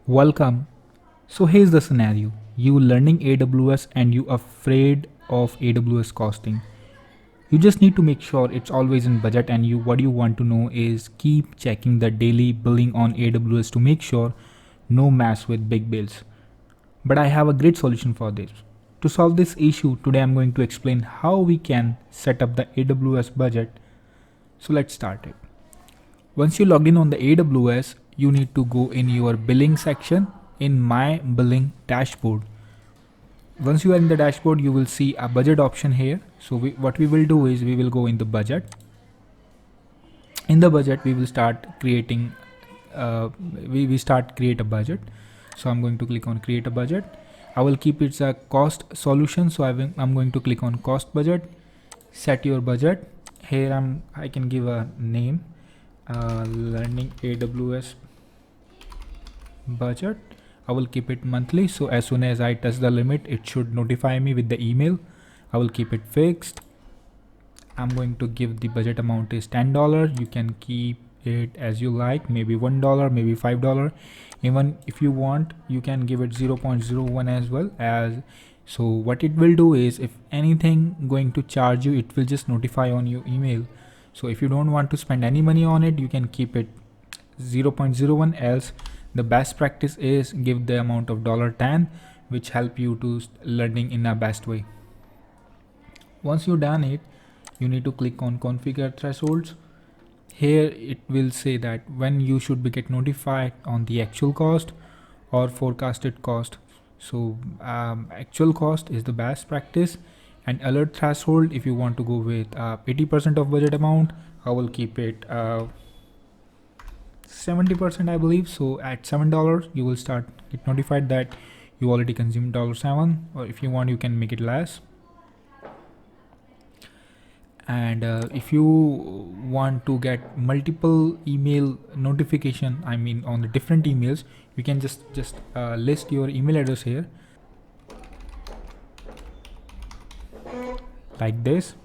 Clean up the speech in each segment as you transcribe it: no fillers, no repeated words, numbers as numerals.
Welcome. So here's the scenario. You learning AWS and you afraid of AWS costing. You just need to make sure it's always in budget, and what you want to know is keep checking the daily billing on AWS to make sure no mess with big bills. But I have a great solution for this. To solve this issue, today I'm going to explain how we can set up the AWS budget. So let's start it. Once you log in on the AWS, you need to go in your billing section in my billing dashboard. Once you are in the dashboard, you will see a budget option here. So what we will do is we will go in the budget. In the budget, we will start creating, we start create a budget. So I'm going to click on create a budget. I will keep it a cost solution. So I'm going to click on cost budget, set your budget. Here I can give a name, learning AWS budget. I will keep it monthly, so as soon as I touch the limit it should notify me with the email. I will keep it fixed. I'm going to give the budget amount is $10. You can keep it as you like, maybe $1, maybe $5. Even if you want, you can give it 0.01 as well. As so what it will do is, if anything going to charge you, it will just notify on your email. So if you don't want to spend any money on it, you can keep it 0.01. Else the best practice is give the amount of $10, which help you to learning in a best way. Once you done it, you need to click on configure thresholds. Here it will say that when you should be get notified on the actual cost or forecasted cost. So actual cost is the best practice, and alert threshold, if you want to go with 80% of budget amount, I will keep it 70%, I believe. So at $7 you will start get notified that you already consumed $7, or if you want you can make it less. And if you want to get multiple email notification, I mean on the different emails, you can just list your email address here like this.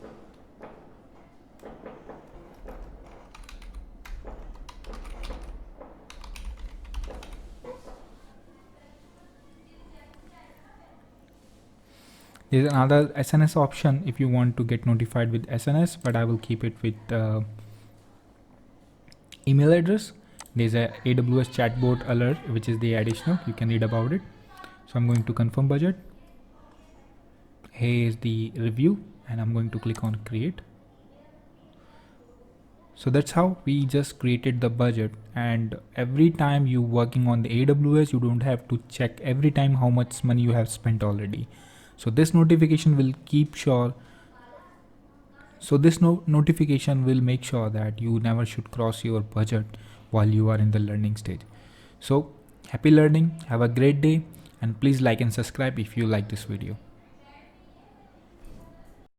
There's another SNS option if you want to get notified with SNS, but I will keep it with email address. There's a AWS chatbot alert, which is the additional, you can read about it. So I'm going to confirm budget. Here is the review, and I'm going to click on create. So that's how we just created the budget, and every time you working on the AWS, you don't have to check every time how much money you have spent already. So this notification will keep sure. So this notification will make sure that you never should cross your budget while you are in the learning stage. So happy learning, have a great day, and please like and subscribe if you like this video.